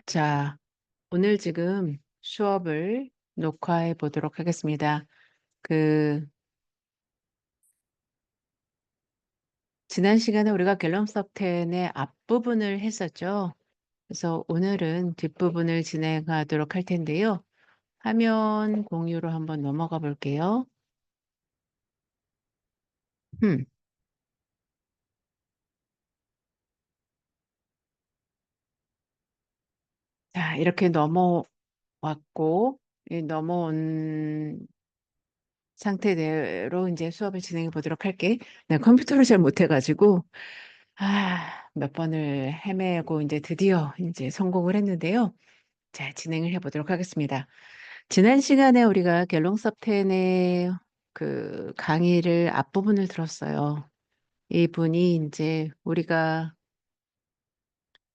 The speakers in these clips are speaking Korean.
자, 오늘 지금 수업을 녹화해 보도록 하겠습니다. 그, 지난 시간에 우리가 갤럼스 10의 앞부분을 했었죠. 그래서 오늘은 뒷부분을 진행하도록 할 텐데요. 화면 공유로 한번 넘어가 볼게요. 음, 자, 이렇게 넘어왔고, 이 넘어온 상태대로 이제 수업을 진행해 보도록 할게. 네, 컴퓨터를 잘 못해가지고, 몇 번을 헤매고 이제 드디어 이제 성공을 했는데요. 자, 진행을 해보도록 하겠습니다. 지난 시간에 우리가 갤롱섭 10의 그 강의를 앞부분을 들었어요. 이분이 이제 우리가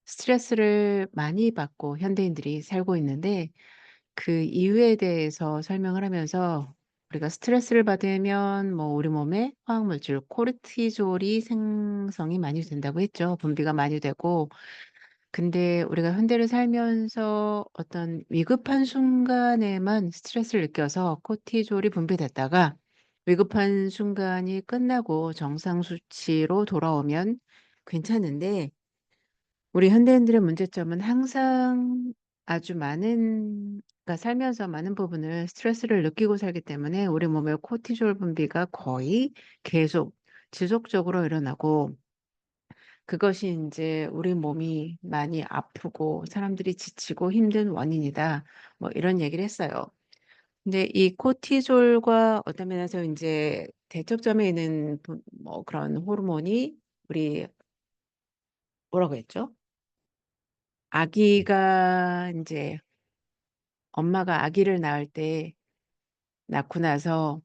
스트레스를 많이 받고 현대인들이 살고 있는데 그 이유에 대해서 설명을 하면서 우리가 스트레스를 받으면 뭐 우리 몸에 화학물질 코르티졸이 생성이 많이 된다고 했죠. 분비가 많이 되고 근데 우리가 현대를 살면서 어떤 위급한 순간에만 스트레스를 느껴서 코티졸이 분비됐다가 위급한 순간이 끝나고 정상 수치로 돌아오면 괜찮은데 우리 현대인들의 문제점은 항상 아주 많은 그러니까 살면서 많은 부분을 스트레스를 느끼고 살기 때문에 우리 몸의 코티졸 분비가 거의 계속 지속적으로 일어나고 그것이 이제 우리 몸이 많이 아프고 사람들이 지치고 힘든 원인이다. 뭐 이런 얘기를 했어요. 근데 이 코티졸과 어떤 면에서 이제 대척점에 있는 뭐 그런 호르몬이 우리 뭐라고 했죠? 아기가 이제 엄마가 아기를 낳을 때 낳고 나서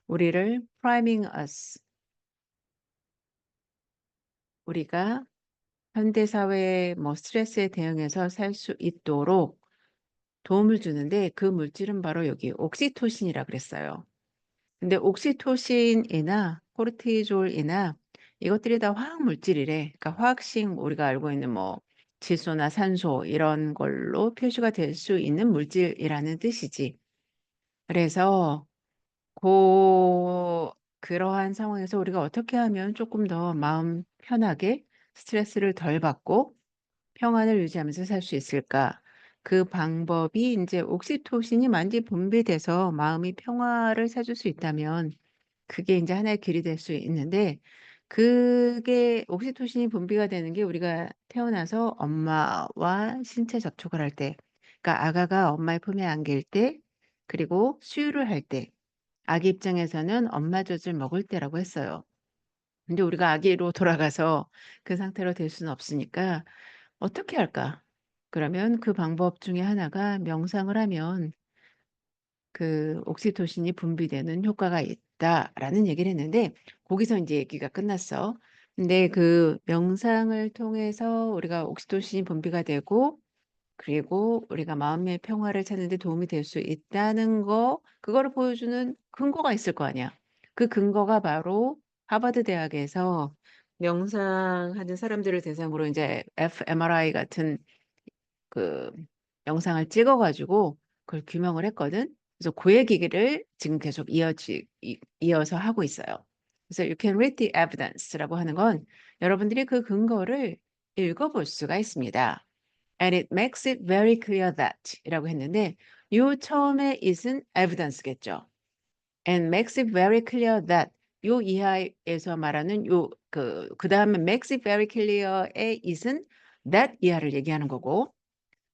우리를 priming us 우리가 현대 사회의 뭐 스트레스에 대응해서 살 수 있도록 도움을 주는데 그 물질은 바로 여기 옥시토신이라 그랬어요. 근데 옥시토신이나 코르티졸이나 이것들이 다 화학 물질이래. 그러니까 화학식 우리가 알고 있는 뭐 질소나 산소 이런 걸로 표시가 될 수 있는 물질이라는 뜻이지. 그래서 그러한 상황에서 우리가 어떻게 하면 조금 더 마음 편하게 스트레스를 덜 받고 평안을 유지하면서 살 수 있을까? 그 방법이 이제 옥시토신이 많이 분비돼서 마음이 평화를 찾을 수 있다면 그게 이제 하나의 길이 될 수 있는데 그게 옥시토신이 분비가 되는 게 우리가 태어나서 엄마와 신체 접촉을 할 때, 그러니까 아가가 엄마의 품에 안길 때, 그리고 수유를 할 때, 아기 입장에서는 엄마 젖을 먹을 때라고 했어요. 근데 우리가 아기로 돌아가서 그 상태로 될 수는 없으니까 어떻게 할까? 그러면 그 방법 중에 하나가 명상을 하면 그 옥시토신이 분비되는 효과가 있다라는 얘기를 했는데 거기서 이제 얘기가 끝났어. 근데 그 명상을 통해서 우리가 옥시토신이 분비가 되고 그리고 우리가 마음의 평화를 찾는 데 도움이 될 수 있다는 거, 그거를 보여주는 근거가 있을 거 아니야. 그 근거가 바로 하버드 대학에서 명상하는 사람들을 대상으로 이제 fMRI 같은 그 영상을 찍어가지고 그걸 규명을 했거든. 그래서 그 얘기를 지금 계속 이어서 하고 있어요. 그래서 you can read the evidence라고 하는 건 여러분들이 그 근거를 읽어볼 수가 있습니다. And it makes it very clear that 이라고 했는데 요 처음에 is은 evidence겠죠. And makes it very clear that 요 이하에서 말하는 그 다음에 makes it very clear의 is은 that 이하를 얘기하는 거고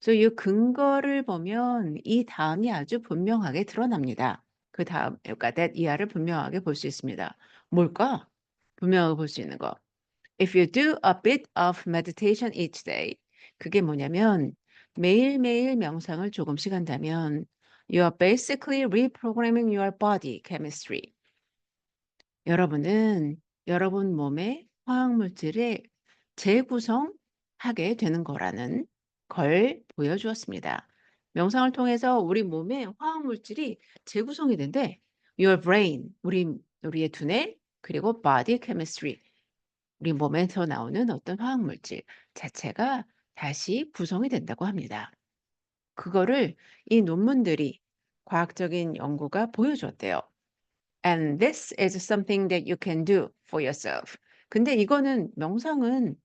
그래서 이 근거를 보면 이 다음이 아주 분명하게 드러납니다. 그 다음, 그러니까 that 이하를 분명하게 볼 수 있습니다. 뭘까? 분명하게 볼 수 있는 거. If you do a bit of meditation each day, 그게 뭐냐면 매일매일 명상을 조금씩 한다면 you are basically reprogramming your body chemistry. 여러분은 여러분 몸의 화학 물질을 재구성하게 되는 거라는 걸 보여주었습니다. 명상을 통해서 우리 몸의 화학 물질이 재구성이 된대. Your brain, 우리의 두뇌, 그리고 body chemistry, 우리 몸에서 나오는 어떤 화학 물질 자체가 다시 구성이 된다고 합니다. 그거를 이 논문들이 과학적인 연구가 보여줬대요. And this is something that you can do for yourself. 근데 이거는 명상은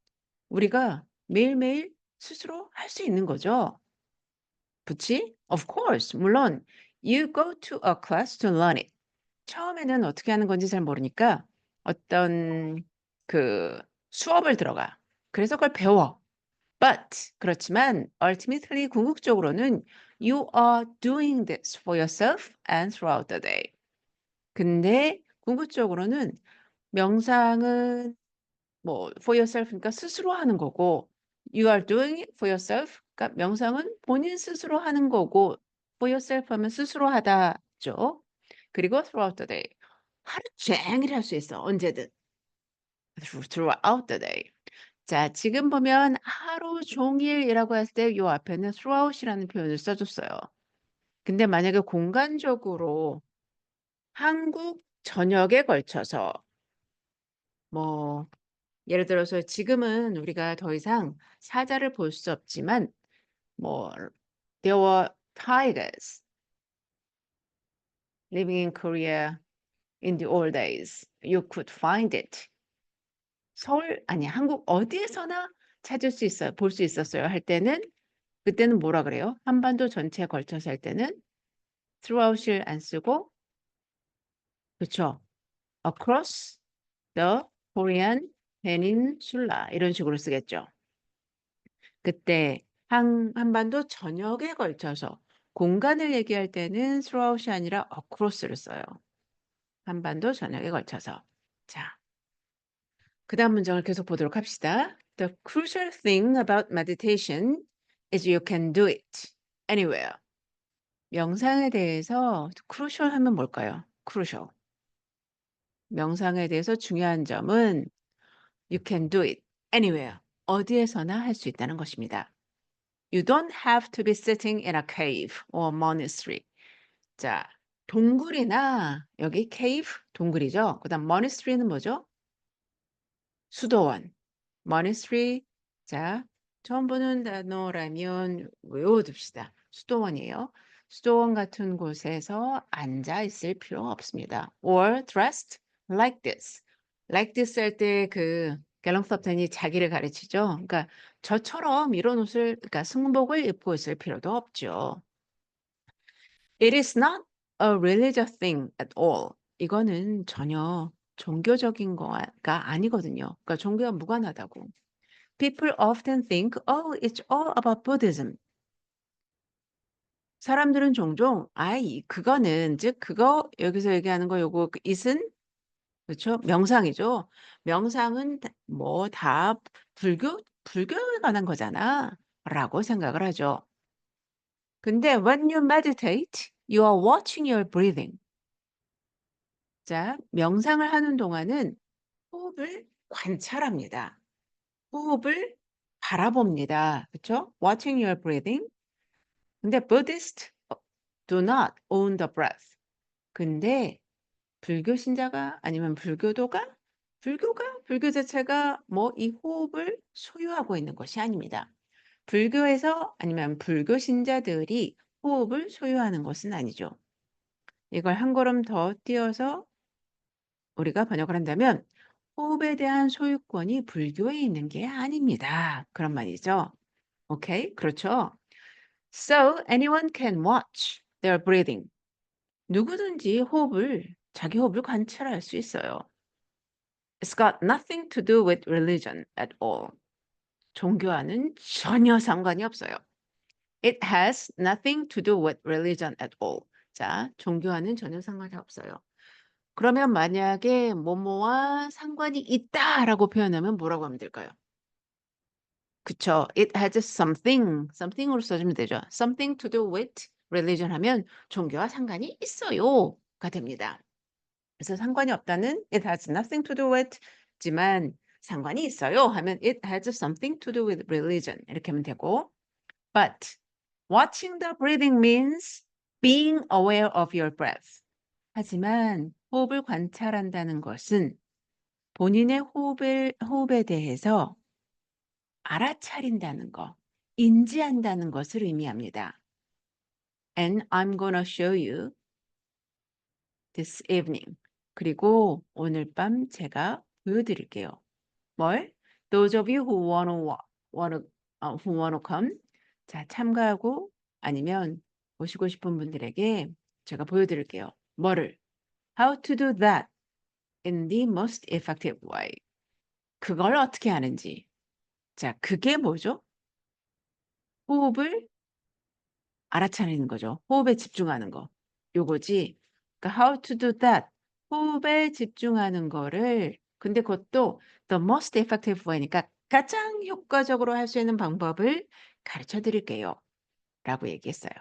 우리가 매일매일 스스로 할 수 있는 거죠. 그치? Of course. 물론 you go to a class to learn it. 처음에는 어떻게 하는 건지 잘 모르니까 어떤 그 수업을 들어가. 그래서 그걸 배워. But 그렇지만 ultimately 궁극적으로는 you are doing this for yourself and throughout the day. 근데 궁극적으로는 명상은 뭐 for yourself 그러니까 스스로 하는 거고 you are doing it for yourself 그러니까 명상은 본인 스스로 하는 거고 for yourself 하면 스스로 하다죠. 그리고 throughout the day 하루 종일 할 수 있어 언제든 throughout the day. 자 지금 보면 하루 종일이라고 했을 때 요 앞에는 throughout이라는 표현을 써 줬어요. 근데 만약에 공간적으로 한국 전역에 걸쳐서 뭐 예를 들어서 지금은 우리가 더 이상 사자를 볼 수 없지만 뭐 there were tigers living in Korea in the old days. You could find it. 서울 아니 한국 어디에서나 찾을 수 있어요. 볼 수 있었어요. 할 때는 그때는 뭐라 그래요? 한반도 전체에 걸쳐서 할 때는 throughout을 안 쓰고 그쵸? across the Korean peninsula 이런 식으로 쓰겠죠. 그때 한반도 전역에 걸쳐서 공간을 얘기할 때는 throughout이 아니라 across를 써요. 한반도 전역에 걸쳐서. 자, 그다음 문장을 계속 보도록 합시다. The crucial thing about meditation is you can do it anywhere. 명상에 대해서 crucial 하면 뭘까요? crucial. 명상에 대해서 중요한 점은 you can do it anywhere. 어디에서나 할 수 있다는 것입니다. You don't have to be sitting in a cave or monastery. 자, 동굴이나 여기 cave 동굴이죠. 그다음 monastery는 뭐죠? 수도원. monastery. 자, 처음 보는 단어라면 외워둡시다. 수도원이에요. 수도원 같은 곳에서 앉아 있을 필요가 없습니다. or dressed like this. like this 할 때 그 갤런서프텐이 자기를 가르치죠. 그러니까 저처럼 이런 옷을 그러니까 승복을 입고 있을 필요도 없죠. It is not a religious thing at all. 이거는 전혀 종교적인 거가 아니거든요. 그러니까 종교와 무관하다고. People often think, oh, it's all about Buddhism. 사람들은 종종, 아이, 그거는, 즉, 그거, 여기서 얘기하는 거, 요거, it은, 그렇죠? 명상이죠. 명상은 뭐 다 불교에 관한 거잖아. 라고 생각을 하죠. 근데 when you meditate, you are watching your breathing. 자, 명상을 하는 동안은 호흡을 관찰합니다. 호흡을 바라봅니다. 그렇죠? Watching your breathing. 근데 Buddhist do not own the breath. 근데 불교 신자가 아니면 불교 자체가 뭐 이 호흡을 소유하고 있는 것이 아닙니다. 불교에서 아니면 불교 신자들이 호흡을 소유하는 것은 아니죠. 이걸 한 걸음 더 띄어서 우리가 번역을 한다면 호흡에 대한 소유권이 불교에 있는 게 아닙니다. 그런 말이죠. 오케이? 그렇죠. So anyone can watch their breathing. 누구든지 자기 호흡을 관찰할 수 있어요. It's got nothing to do with religion at all. 종교와는 전혀 상관이 없어요. It has nothing to do with religion at all. 자, 종교와는 전혀 상관이 없어요. 그러면 만약에 뭐뭐와 상관이 있다라고 표현하면 뭐라고 하면 될까요? 그쵸. It has something으로 써주면 되죠. Something to do with religion 하면 종교와 상관이 있어요가 됩니다. 그래서 상관이 없다는 it has nothing to do with 지만 상관이 있어요 하면 it has something to do with religion 이렇게 하면 되고 but watching the breathing means being aware of your breath. 하지만 호흡을 관찰한다는 것은 본인의 호흡에 대해서 알아차린다는 거, 인지한다는 것을 의미합니다. and I'm gonna show you this evening. 그리고 오늘 밤 제가 보여드릴게요. 뭘? Those of you who wanna come. 자, 참가하고 아니면 오시고 싶은 분들에게 제가 보여드릴게요. 뭐를? How to do that in the most effective way. 그걸 어떻게 하는지. 자, 그게 뭐죠? 호흡을 알아차리는 거죠. 호흡에 집중하는 거. 요거지. 그러니까 how to do that. 호흡에 집중하는 거를 근데 그것도 the most effective way니까 가장 효과적으로 할 수 있는 방법을 가르쳐 드릴게요. 라고 얘기했어요.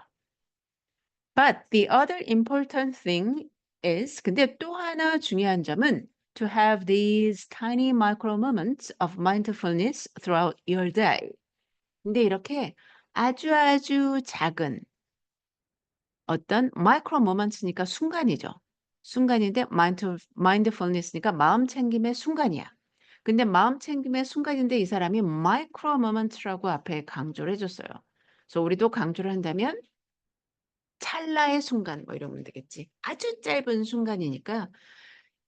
But the other important thing is 근데 또 하나 중요한 점은 to have these tiny micro moments of mindfulness throughout your day. 근데 이렇게 아주 작은 어떤 마이크로 모먼트니까 순간이죠. 순간인데 마인드풀니스니까 마음 챙김의 순간이야. 근데 마음 챙김의 순간인데 이 사람이 마이크로 모먼트라고 앞에 강조를 해줬어요. 그래서 우리도 강조를 한다면 찰나의 순간 뭐 이러면 되겠지. 아주 짧은 순간이니까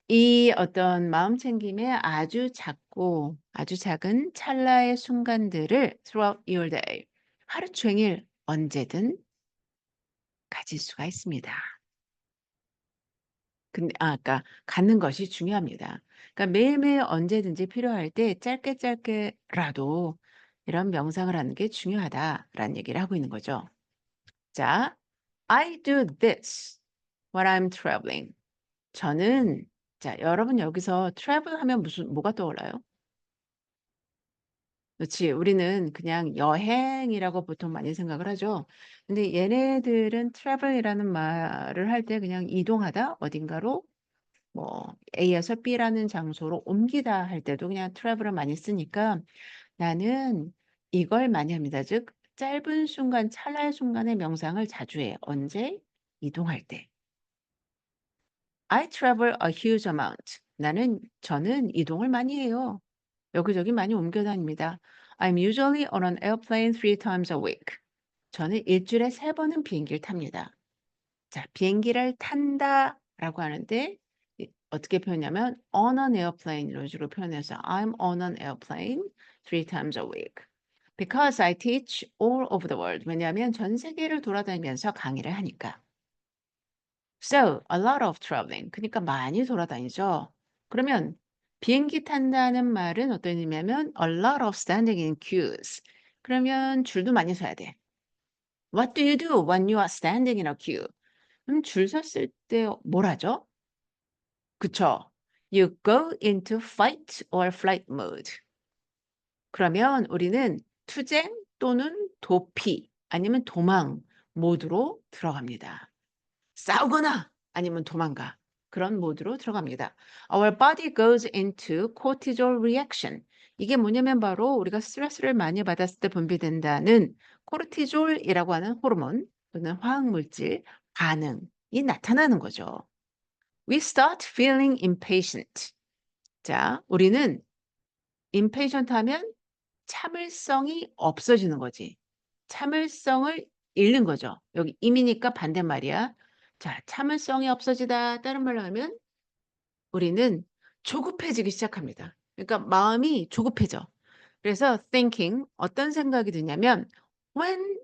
이 어떤 마음 챙김의 아주 작고 아주 작은 찰나의 순간들을 throughout your day 하루 종일 언제든 가질 수가 있습니다. 근데 그러니까 갖는 것이 중요합니다. 그러니까 매일매일 언제든지 필요할 때 짧게라도 이런 명상을 하는 게 중요하다라는 얘기를 하고 있는 거죠. 자, I do this when I'm traveling. 저는 자, 여러분 여기서 travel 하면 뭐가 떠올라요? 그렇지. 우리는 그냥 여행이라고 보통 많이 생각을 하죠. 근데 얘네들은 travel이라는 말을 할 때 그냥 이동하다 어딘가로 뭐 A에서 B라는 장소로 옮기다 할 때도 그냥 트래블을 많이 쓰니까 나는 이걸 많이 합니다. 즉 짧은 순간, 찰나의 순간의 명상을 자주 해요. 언제? 이동할 때. I travel a huge amount. 저는 이동을 많이 해요. 여기저기 많이 옮겨 다닙니다. I'm usually on an airplane 3 times a week. 저는 일주일에 3번은 비행기를 탑니다. 자, 비행기를 탄다라고 하는데 어떻게 표현하냐면 on an airplane 이런 식으로 표현해서 I'm on an airplane 3 times a week. Because I teach all over the world. 왜냐하면 전 세계를 돌아다니면서 강의를 하니까. So, a lot of traveling. 그러니까 많이 돌아다니죠. 그러면 비행기 탄다는 말은 어떤 의미냐면 a lot of standing in queues. 그러면 줄도 많이 서야 돼. What do you do when you are standing in a queue? 그럼 줄 섰을 때 뭘 하죠? 그쵸? You go into fight or flight mode. 그러면 우리는 투쟁 또는 도피 아니면 도망 모드로 들어갑니다. 싸우거나 아니면 도망가. 그런 모드로 들어갑니다. Our body goes into cortisol reaction. 이게 뭐냐면 바로 우리가 스트레스를 많이 받았을 때 분비된다는 코르티졸이라고 하는 호르몬 또는 화학물질 반응이 나타나는 거죠. We start feeling impatient. 자, 우리는 impatient 하면 참을성이 없어지는 거지. 참을성을 잃는 거죠. 여기 임이니까 반대말이야. 자, 참을성이 없어지다. 다른 말로 하면 우리는 조급해지기 시작합니다. 그러니까 마음이 조급해져. 그래서 thinking 어떤 생각이 드냐면 when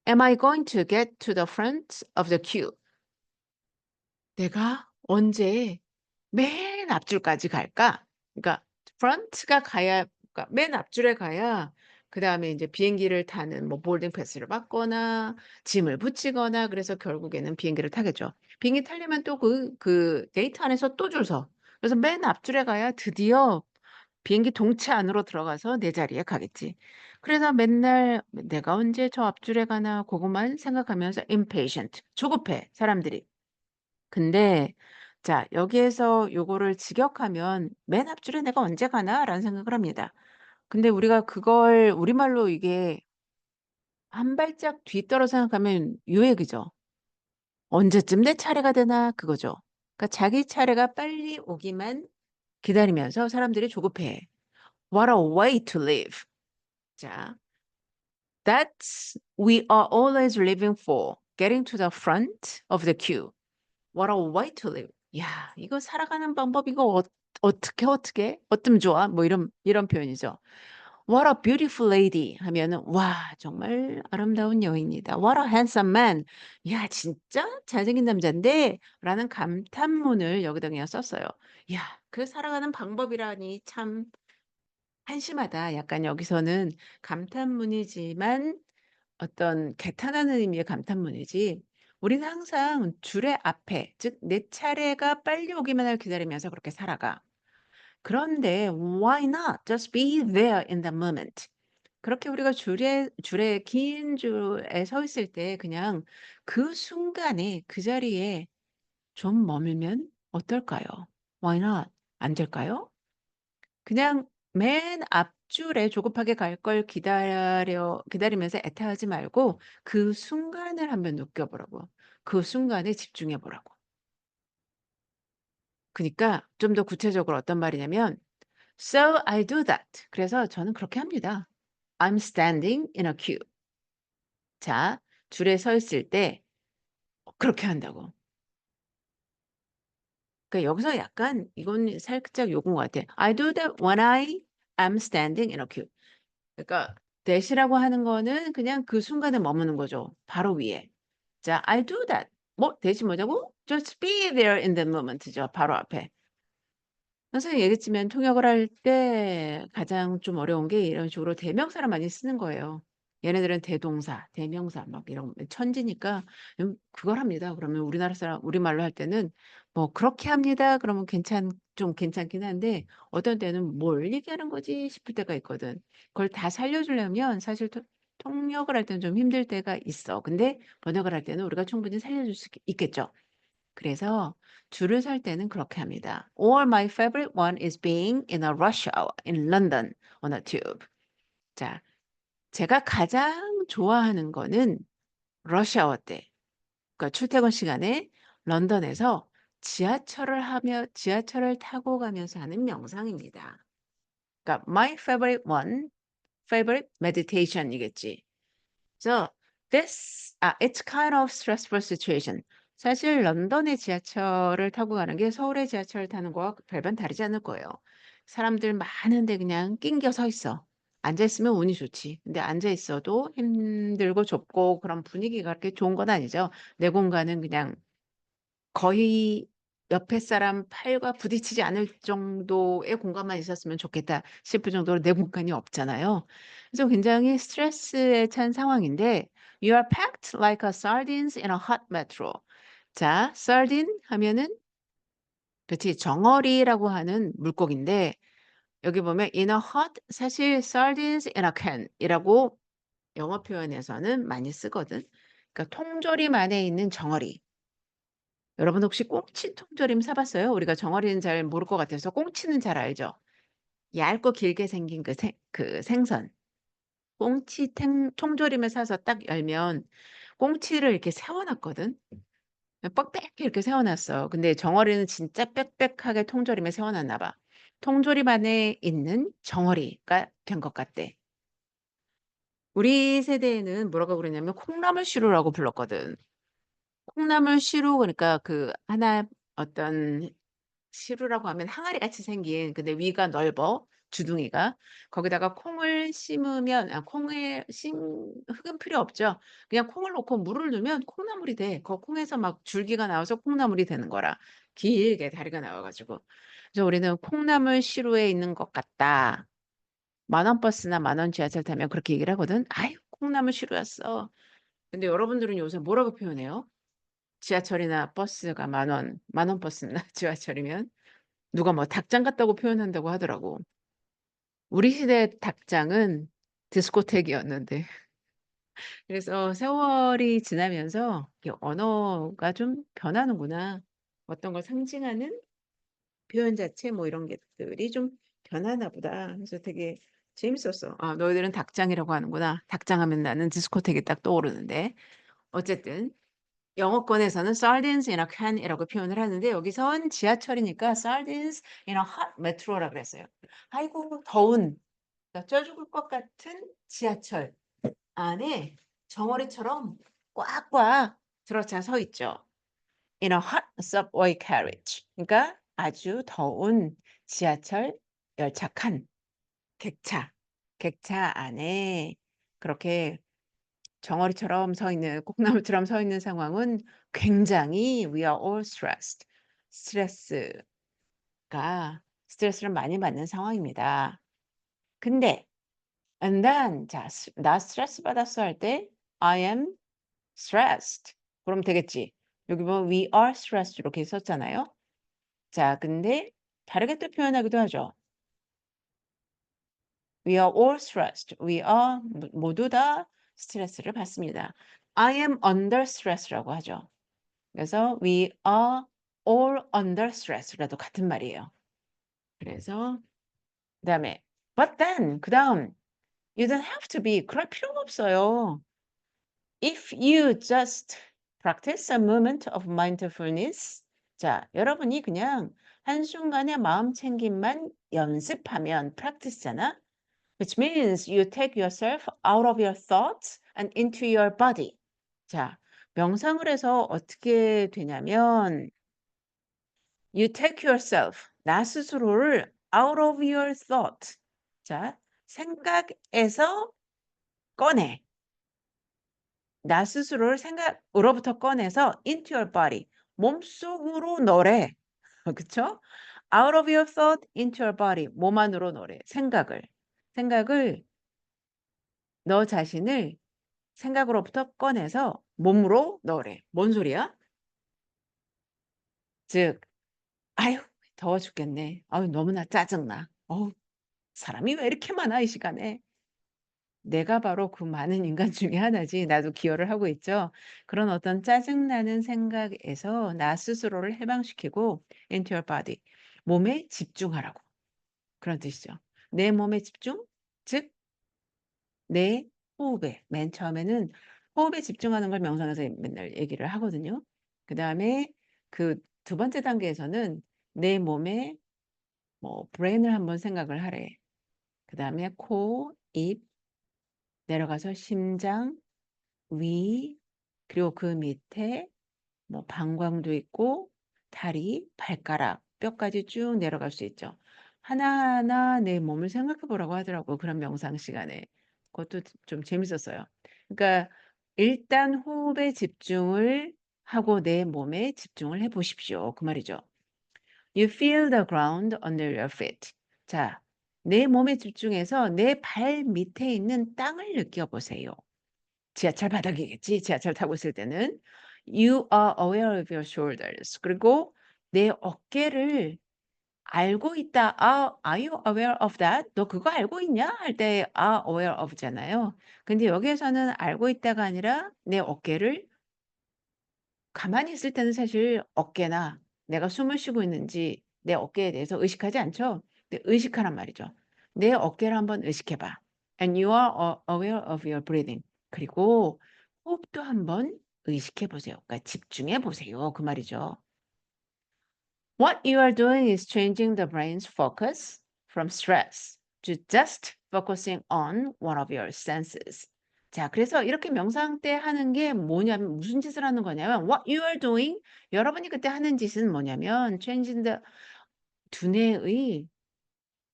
am I going to get to the front of the queue? 내가 언제 맨 앞줄까지 갈까? 그러니까 프런트가 가야 그러니까 맨 앞줄에 가야 그다음에 이제 비행기를 타는 뭐 보딩 패스를 받거나 짐을 붙이거나 그래서 결국에는 비행기를 타겠죠. 비행기 타려면 또 그 게이트 안에서 또 줄 서. 그래서 맨 앞줄에 가야 드디어 비행기 동체 안으로 들어가서 내 자리에 가겠지. 그래서 맨날 '내가 언제 저 앞줄에 가나.' 고것만 생각하면서 impatient 조급해 사람들이. 근데 자 여기에서 요거를 직역하면 '맨 앞줄에 내가 언제 가나?'라는 생각을 합니다. 근데 우리가 그걸 우리말로 이게 한 발짝 뒤떨어 생각하면 요 얘기죠. '언제쯤 내 차례가 되나?' 그거죠. 그러니까 자기 차례가 빨리 오기만 기다리면서 사람들이 조급해해. What a way to live. 자, that's we are always living for. getting to the front of the queue. What a way to live. 야, 이거 살아가는 방법 이거 어떻게 어쩜 좋아? 뭐 이런 표현이죠. What a beautiful lady 하면은 와, 정말 아름다운 여인이다. What a handsome man. 야, 진짜 잘생긴 남잔데 라는 감탄문을 여기다 그냥 썼어요. 야, 그 살아가는 방법이라니 참 한심하다. 약간 여기서는 감탄문이지만 어떤 개탄하는 의미의 감탄문이지 우리는 항상 줄의 앞에 즉 내 차례가 빨리 오기만을 기다리면서 그렇게 살아가. 그런데 why not just be there in the moment. 그렇게 우리가 줄에 긴 줄에 서 있을 때 그냥 그 순간에 그 자리에 좀 머물면 어떨까요? Why not? 안 될까요? 그냥 맨 앞줄에 조급하게 갈 걸 기다리면서 애타하지 말고 그 순간을 한번 느껴보라고. 그 순간에 집중해 보라고. 그니까 좀 더 구체적으로 어떤 말이냐면 "So I do that." 그래서 저는 그렇게 합니다. "I'm standing in a queue." 자, 줄에 서 있을 때 그렇게 한다고. 그러니까 여기서 약간 이건 살짝 요건 것 같아. "I do that when I am standing in a queue." 그러니까 that이라고 하는 거는 그냥 그 순간에 머무는 거죠, 바로 위에. 자, "I do that." 뭐 that이 뭐냐고? Just be there in the moment죠, 바로 앞에. 선생님이 얘기했지만 통역을 할 때 가장 좀 어려운 게 이런 식으로 대명사를 많이 쓰는 거예요. 얘네들은 대동사, 대명사 막 이런 천지니까 그걸 합니다. 그러면 우리나라 사람 우리말로 할 때는 뭐 "그렇게 합니다." 그러면 좀 괜찮긴 한데 어떤 때는 '뭘 얘기하는 거지?' 싶을 때가 있거든. 그걸 다 살려 주려면 사실 통역을 할 때는 좀 힘들 때가 있어. 근데 번역을 할 때는 우리가 충분히 살려줄 수 있겠죠. 그래서 줄을 설 때는 그렇게 합니다. Or my favorite one is being in a rush hour in London on a tube. 자, 제가 가장 좋아하는 거는 rush hour 때, 그러니까 출퇴근 시간에 런던에서 지하철을 타고 가면서 하는 명상입니다. 그러니까 my favorite one, favorite meditation이겠지. So it's kind of stressful situation. 사실 런던의 지하철을 타고 가는 게 서울의 지하철을 타는 거와 별반 다르지 않을 거예요. 사람들 많은데 그냥 낑겨 서 있어. 앉아 있으면 운이 좋지. 근데 앉아 있어도 힘들고 좁고 그런 분위기가 그렇게 좋은 건 아니죠. 내 공간은 그냥 거의 옆에 사람 팔과 부딪히지 않을 정도의 공간만 있었으면 좋겠다 싶을 정도로 내 공간이 없잖아요. 그래서 굉장히 스트레스에 찬 상황인데 You are packed like a sardines in a hot metro. 자, sardine 하면은 그렇지 정어리라고 하는 물고기인데 여기 보면 in a hot 사실 sardines in a can이라고 영어 표현에서는 많이 쓰거든. 그러니까 통조림 안에 있는 정어리. 여러분 혹시 꽁치 통조림 사 봤어요? 우리가 정어리는 잘 모를 것 같아서 꽁치는 잘 알죠? 얇고 길게 생긴 그 생선. 꽁치 통조림을 사서 딱 열면 꽁치를 이렇게 세워 놨거든. 뻑빽히 이렇게 세워 놨어. 근데 정어리는 진짜 빽빽하게 통조림에 세워 놨나 봐. 통조림 안에 있는 정어리가 된 것 같대. 우리 세대에는 뭐라고 그러냐면 콩나물시루라고 불렀거든. 콩나물시루 그러니까 그 하나 어떤 시루라고 하면 항아리 같이 생긴 근데 위가 넓어 주둥이가. 거기다가 콩을 심으면 콩을 심 흙은 필요 없죠. 그냥 콩을 넣고 물을 넣으면 콩나물이 돼. 그 콩에서 막 줄기가 나와서 콩나물이 되는 거라. 길게 다리가 나와 가지고. 그래서 우리는 "콩나물 시루에 있는 것 같다." 만원 버스나 만원 지하철 타면 그렇게 얘기를 하거든. "아유 콩나물 시루였어." 근데 여러분들은 요새 뭐라고 표현해요? 지하철이나 버스가 만원 버스나 지하철이면 누가 뭐 닭장 같다고 표현한다고 하더라고. 우리 시대 닭장은 디스코텍이었는데. 그래서 세월이 지나면서 이게 언어가 좀 변하는구나. 어떤 걸 상징하는 표현 자체 뭐 이런 것들이 좀 변하나 보다. 그래서 되게 재밌었어. '아 너희들은 닭장이라고 하는구나.' 닭장하면 나는 디스코텍이 딱 떠오르는데. 어쨌든 영어권에서는 sardines in a can이라고 표현을 하는데 여기선 지하철이니까 sardines in a hot metro라 그랬어요. 아이고 더운 쪄 죽을 것 같은 지하철 안에 정어리처럼 꽉꽉 들어차 서 있죠. In a hot subway carriage. 그러니까 아주 더운 지하철 열차 칸, 객차 안에 그렇게 정어리처럼 서 있는 콩나물처럼 서 있는 상황은 굉장히 we are all stressed. 스트레스가 스트레스를 많이 받는 상황입니다. 근데 and then 자, 나 스트레스 받았어 할 때 I am stressed. 그럼 되겠지. 여기 보면 we are stressed 이렇게 썼잖아요. 자, 근데 다르게 또 표현하기도 하죠. We are all stressed. We are 모두 다 스트레스를 받습니다. I am under stress라고 하죠. 그래서 we are all under stress라도 같은 말이에요. 그래서 그다음에 but then 그다음 you don't have to be 그럴 필요가 없어요. If you just practice a moment of mindfulness 자, 여러분이 그냥 한순간의 마음 챙김만 연습하면 practice잖아. Which means you take yourself out of your thoughts and into your body. 자, 명상을 해서 어떻게 되냐면 you take yourself 나 스스로를 out of your thought. 자, 생각에서 꺼내. 나 스스로를 생각으로부터 꺼내서 into your body. 몸속으로 넣으래. 그쵸? out of your thought into your body. 몸 안으로 넣으래. 생각을 너 자신을 생각으로부터 꺼내서 몸으로 넣으래. 뭔 소리야? 즉, 아유, 더워 죽겠네. 아유, 너무나 짜증나. 어우, 사람이 왜 이렇게 많아, 이 시간에. 내가 바로 그 많은 인간 중에 하나지. 나도 기여를 하고 있죠. 그런 어떤 짜증나는 생각에서 나 스스로를 해방시키고 into your body. 몸에 집중하라고. 그런 뜻이죠. 내 몸에 집중? 즉, 내 호흡에. 맨 처음에는 호흡에 집중하는 걸 명상에서 맨날 얘기를 하거든요. 그다음에 그 두 번째 단계에서는 내 몸에 뭐 브레인을 한번 생각을 하래. 그다음에 코, 입, 내려가서 심장, 위, 그리고 그 밑에 뭐 방광도 있고 다리, 발가락, 뼈까지 쭉 내려갈 수 있죠. 하나하나 내 몸을 생각해 보라고 하더라고요. 그런 명상 시간에. 그것도 좀 재밌었어요. 그러니까 일단 호흡에 집중을 하고 내 몸에 집중을 해 보십시오. 그 말이죠. You feel the ground under your feet. 자, 내 몸에 집중해서 내 발 밑에 있는 땅을 느껴보세요. 지하철 바닥이겠지. 지하철 타고 있을 때는 You are aware of your shoulders. 그리고 내 어깨를 알고 있다. Are you aware of that? 너 그거 알고 있냐? 할 때 are aware of잖아요. 근데 여기에서는 알고 있다가 아니라 내 어깨를 가만히 있을 때는 사실 어깨나 내가 숨을 쉬고 있는지 내 어깨에 대해서 의식하지 않죠? 근데 의식하란 말이죠. 내 어깨를 한번 의식해 봐. And you are aware of your breathing. 그리고 호흡도 한번 의식해 보세요. 그러니까 집중해 보세요. 그 말이죠. What you are doing is changing the brain's focus from stress to just focusing on one of your senses. 자, 그래서 이렇게 명상 때 하는 게 뭐냐면 무슨 짓을 하는 거냐면 what you are doing 여러분이 그때 하는 짓은 뭐냐면 changing the 두뇌의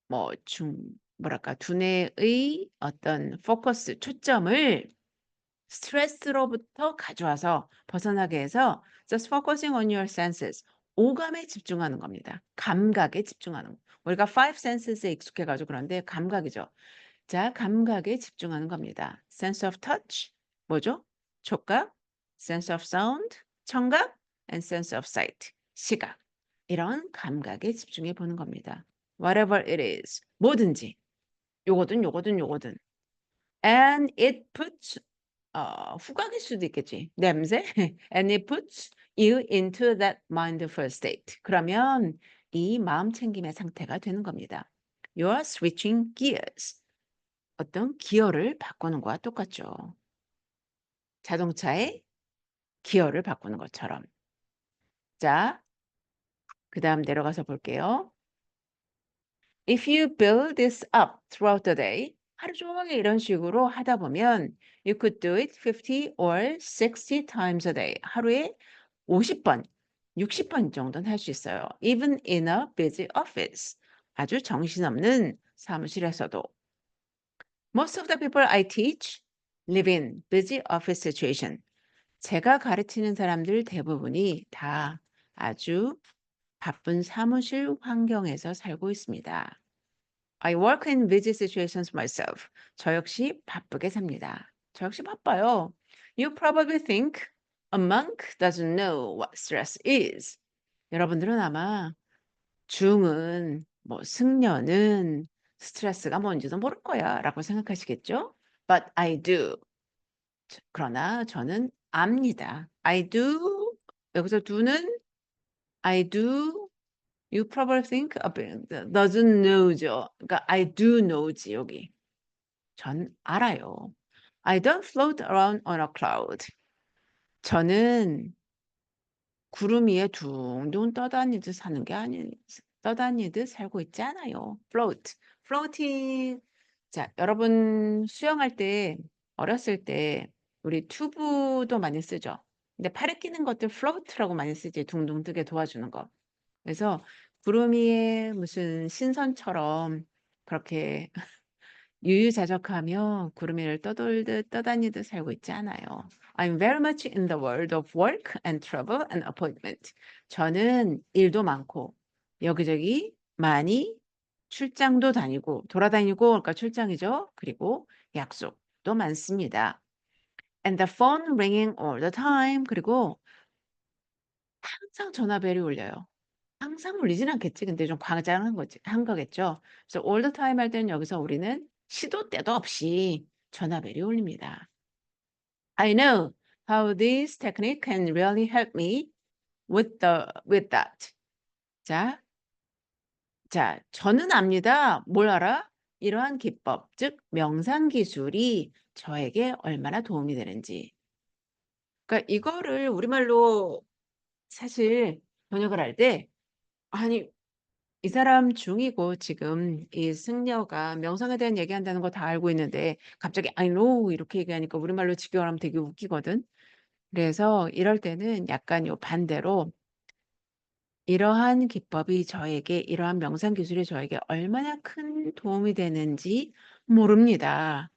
뭐랄까 두뇌의 어떤 포커스 초점을 스트레스로부터 가져와서 벗어나게 해서 just focusing on your senses. 오감에 집중하는 겁니다. 감각에 집중하는 거. 우리가 five senses에 익숙해 가지고 그런데 감각이죠. 자, 감각에 집중하는 겁니다. sense of touch 뭐죠? 촉각, sense of sound 청각, and sense of sight 시각. 이런 감각에 집중해 보는 겁니다. whatever it is. 뭐든지. 요거든. And it puts 후각일 수도 있겠지. 냄새. And it puts you into that mindful state. 그러면 이 마음 챙김의 상태가 되는 겁니다. You are switching gears. 어떤 기어를 바꾸는 거와 똑같죠. 자동차의 기어를 바꾸는 것처럼. 자, 그 다음 내려가서 볼게요. If you build this up throughout the day, 하루 종일 이런 식으로 하다 보면 you could do it 50 or 60 times a day. 하루에 50번, 60번 정도는 할 수 있어요. Even in a busy office. 아주 정신없는 사무실에서도. Most of the people I teach live in busy office situation. 제가 가르치는 사람들 대부분이 다 아주 바쁜 사무실 환경에서 살고 있습니다. I work in busy situations myself. 저 역시 바쁘게 삽니다. 저 역시 바빠요. You probably think a monk doesn't know what stress is. 여러분들은 아마 중은 뭐 승려는 스트레스가 뭔지도 모를 거야 라고 생각하시겠죠? But I do. 그러나 저는 압니다. I do. 여기서 do는 I do. You probably think doesn't know죠. 그러니까 I do know지 여기. 전 알아요. I don't float around on a cloud. 저는 구름 위에 둥둥 떠다니듯 사는 게 아니 떠다니듯 살고 있지 않아요. float. floating. 자, 여러분 수영할 때 어렸을 때 우리 튜브도 많이 쓰죠. 근데 팔에 끼는 것들 float라고 많이 쓰지. 둥둥 뜨게 도와주는 거. 그래서 구름 위에 무슨 신선처럼 그렇게 유유자적하며 구름 위를 떠돌듯 떠다니듯 살고 있지 않아요. I'm very much in the world of work and travel and appointment. 저는 일도 많고 여기저기 많이 출장도 다니고 돌아다니고 그러니까 출장이죠. 그리고 약속도 많습니다. And the phone ringing all the time. 그리고 항상 전화벨이 울려요. 항상 울리진 않겠지. 근데 좀 과장한 거지 한 거겠죠. 그래서 all the time 할 때는 여기서 우리는 시도 때도 없이 전화벨이 울립니다. I know how this technique can really help me with that. 자, 저는 압니다. 뭘 알아? 이러한 기법, 즉 명상 기술이 저에게 얼마나 도움이 되는지. 그러니까 이거를 우리말로 사실 번역을 할 때 아니 이 사람 중이고 지금 이 승려가 명상에 대한 얘기한다는 거 다 알고 있는데 갑자기 I know 이렇게 얘기하니까 우리말로 직역하면 되게 웃기거든. 그래서 이럴 때는 약간 요 반대로 이러한 기법이 저에게 이러한 명상 기술이 저에게 얼마나 큰 도움이 되는지 모릅니다.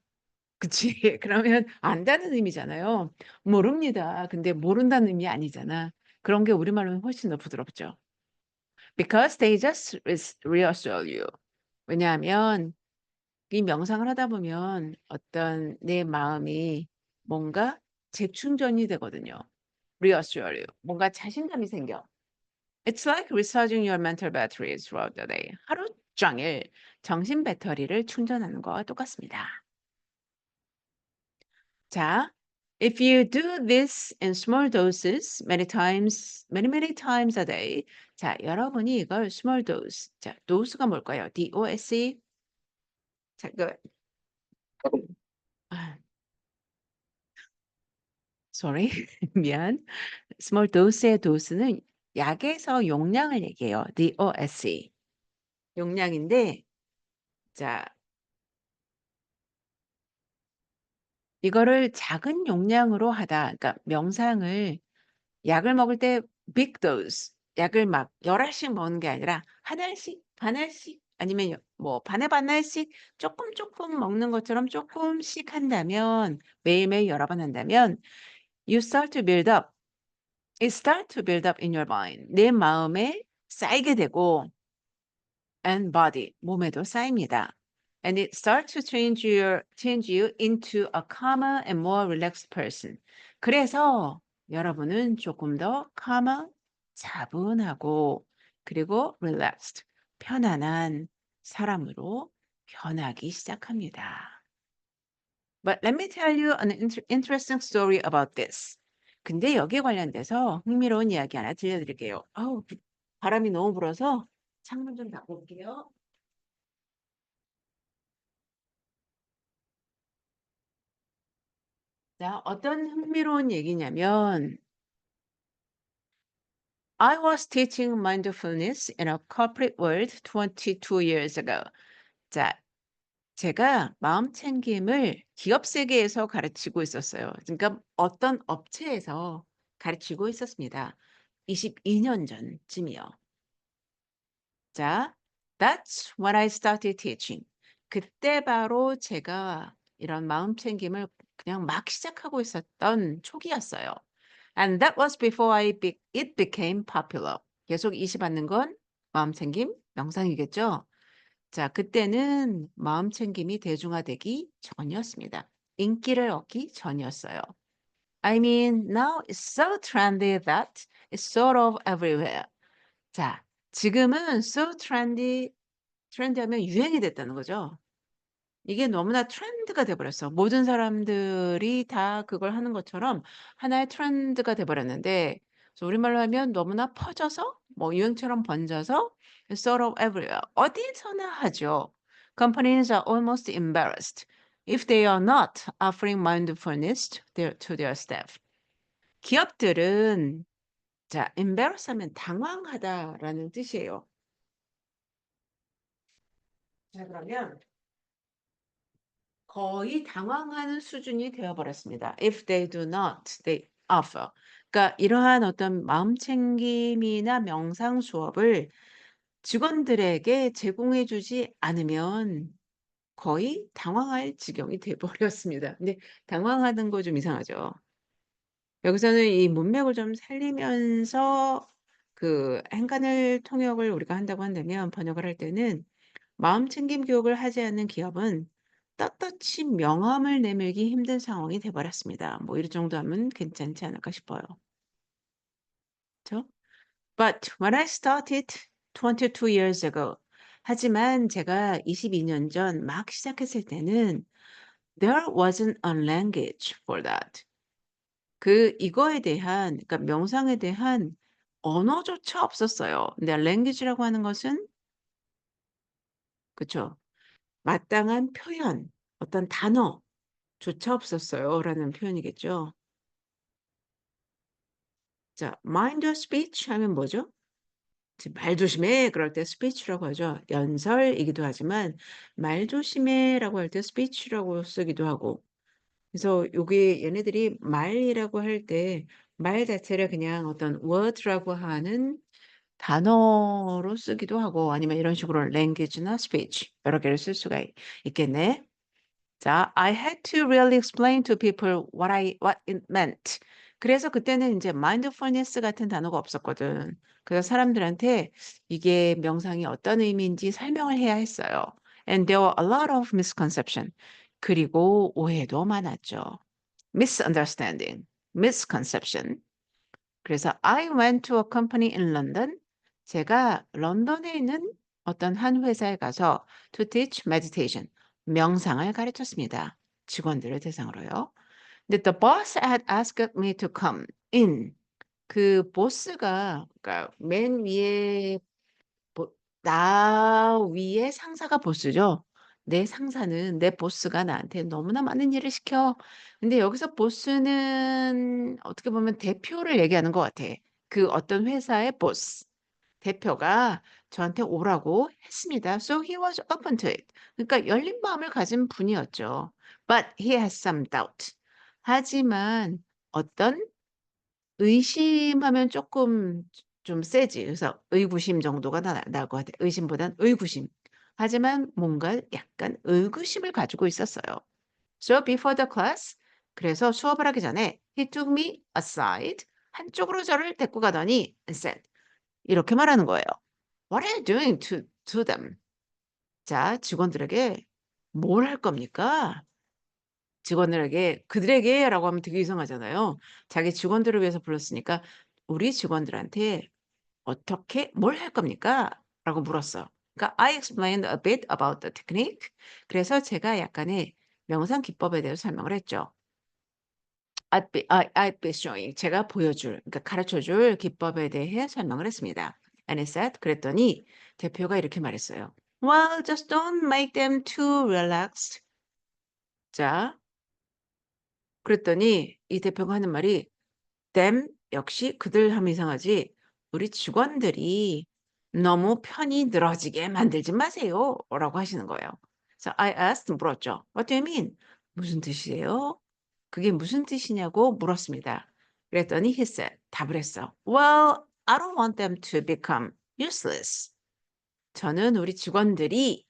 그치? 그러면 안다는 의미잖아요. 모릅니다. 근데 모른다는 의미 아니잖아. 그런 게 우리말로는 훨씬 더 부드럽죠. Because they just reassure you. 왜냐하면 이 명상을 하다 보면 어떤 내 마음이 뭔가 재충전이 되거든요. reassure you. 뭔가 자신감이 생겨. It's like recharging your mental batteries throughout the day. 하루 종일 정신 배터리를 충전하는 거와 똑같습니다. 자, if you do this in small doses many times, many times a day. 자, 여러분이 이걸 small dose. 자, dose가 뭘까요? DOSE. 자, 그 아, sorry. 미안. small dose의 dose는 약에서 용량을 얘기해요. DOSE. 용량인데 자, 이거를 작은 용량으로 하다. 그러니까 명상을 약을 먹을 때 big dose. 약을 막 열 알씩 먹는 게 아니라 한 알씩, 반 알씩 아니면 뭐 반에 반 알씩 조금 먹는 것처럼 조금씩 한다면 매일매일 여러 번 한다면 you start to build up. It start to build up in your mind. 내 마음에 쌓이게 되고 and body, 몸에도 쌓입니다. And it starts to change you into a calmer and more relaxed person. 그래서 여러분은 조금 더 calmer, 차분하고 그리고 relaxed, 편안한 사람으로 변하기 시작합니다. But let me tell you an interesting story about this. 근데 여기에 관련돼서 흥미로운 이야기 하나 들려드릴게요. 아우, 바람이 너무 불어서 창문 좀 닫고 올게요. 자, 어떤 흥미로운 얘기냐면 I was teaching mindfulness in a corporate world 22 years ago. 자, 제가 마음 챙김을 기업 세계에서 가르치고 있었어요. 그러니까 어떤 업체에서 가르치고 있었습니다. 22년 전쯤이요. 자, that's when I started teaching. 그때 바로 제가 이런 마음 챙김을 그냥 막 시작하고 있었던 초기였어요. And that was before it became popular. 계속 이시받는 건 마음 챙김, 명상이겠죠? 자, 그때는 마음 챙김이 대중화되기 전이었습니다. 인기를 얻기 전이었어요. I mean, now it's so trendy that it's sort of everywhere. 자, 지금은 so 트렌디하면 유행이 됐다는 거죠. 이게 너무나 트렌드가 돼 버렸어. 모든 사람들이 다 그걸 하는 것처럼 하나의 트렌드가 돼 버렸는데 그래서 우리말로 하면 너무나 퍼져서 뭐 유행처럼 번져서 sort of everywhere 어디서나 하죠. Companies are almost embarrassed if they are not offering mindfulness to their staff. 기업들은 자, embarrass 하면 당황하다라는 뜻이에요. 자, 그러면 거의 당황하는 수준이 되어 버렸습니다. If they do not, they offer. 그러니까 이러한 어떤 마음챙김이나 명상 수업을 직원들에게 제공해 주지 않으면 거의 당황할 지경이 돼 버렸습니다. 근데 당황하는 거 좀 이상하죠. 여기서는 이 문맥을 좀 살리면서 그 행간을 통역을 우리가 한다고 한다면 번역을 할 때는 마음챙김 교육을 하지 않는 기업은 떳떳이 명함을 내밀기 힘든 상황이 돼 버렸습니다. 뭐 이럴 정도 하면 괜찮지 않을까 싶어요. 그쵸? But when I started 22 years ago 하지만 제가 22년 전 막 시작했을 때는 there wasn't a language for that. 이거에 대한 그러니까 명상에 대한 언어조차 없었어요. 근데 language라고 하는 것은 그쵸. 마땅한 표현, 어떤 단어조차 없었어요라는 표현이겠죠. 자, mind your speech 하면 뭐죠? 말 조심해 그럴 때 speech라고 하죠. 연설이기도 하지만 말 조심해라고 할 때 speech라고 쓰기도 하고. 그래서 요게 얘네들이 말이라고 할 때 말 자체를 그냥 어떤 word라고 하는 단어로 쓰기도 하고 아니면 이런 식으로 language나 speech 여러 개를 쓸 수가 있겠네. 자, I had to really explain to people what it meant. 그래서 그때는 이제 mindfulness 같은 단어가 없었거든. 그래서 사람들한테 이게 명상이 어떤 의미인지 설명을 해야 했어요. And there were a lot of misconception. 그리고 오해도 많았죠. misunderstanding, misconception. 그래서 I went to a company in London. 제가 런던에 있는 어떤 한 회사에 가서 to teach meditation, 명상을 가르쳤습니다. 직원들을 대상으로요. 근데 the boss had asked me to come in. 그 보스가 그러니까 맨 위에 보 나 위에 상사가 보스죠. 내 상사는 내 보스가 나한테 너무나 많은 일을 시켜. 근데 여기서 보스는 어떻게 보면 대표를 얘기하는 것 같아. 그 어떤 회사의 보스. 대표가 저한테 오라고 했습니다. So he was open to it. 그러니까 열린 마음을 가진 분이었죠. But he has some doubt. 하지만 어떤 의심하면 조금 좀 세지. 그래서 의구심 정도가 나을 것 같아요. 의심보단 의구심. 하지만 뭔가 약간 의구심을 가지고 있었어요. So before the class 그래서 수업을 하기 전에 he took me aside 한쪽으로 저를 데리고 가더니 and said 이렇게 말하는 거예요. What are you doing to them? 자, 직원들에게 뭘 할 겁니까? 직원들에게 그들에게라고 하면 되게 이상하잖아요. 자기 직원들을 위해서 불렀으니까 "우리 직원들한테 어떻게 뭘 할 겁니까?" 라고 물었어요. 그러니까 I explained a bit about the technique. 그래서 제가 약간의 명상 기법에 대해서 설명을 했죠. I'd be showing 제가 보여줄 그러니까 가르쳐 줄 기법에 대해 설명을 했습니다. And he said 그랬더니 대표가 이렇게 말했어요. "Well, just don't make them too relaxed." 자, 그랬더니 이 대표가 하는 말이 them 역시 그들 하면 이상하지 "우리 직원들이 너무 편히 늘어지게 만들지 마세요."라고 하시는 거예요. So I asked, 물었죠. What do you mean? 무슨 뜻이에요? 그게 무슨 뜻이냐고 물었습니다. 그랬더니 he said, 답을 했어. Well, I don't want them to become useless. 저는 우리 직원들이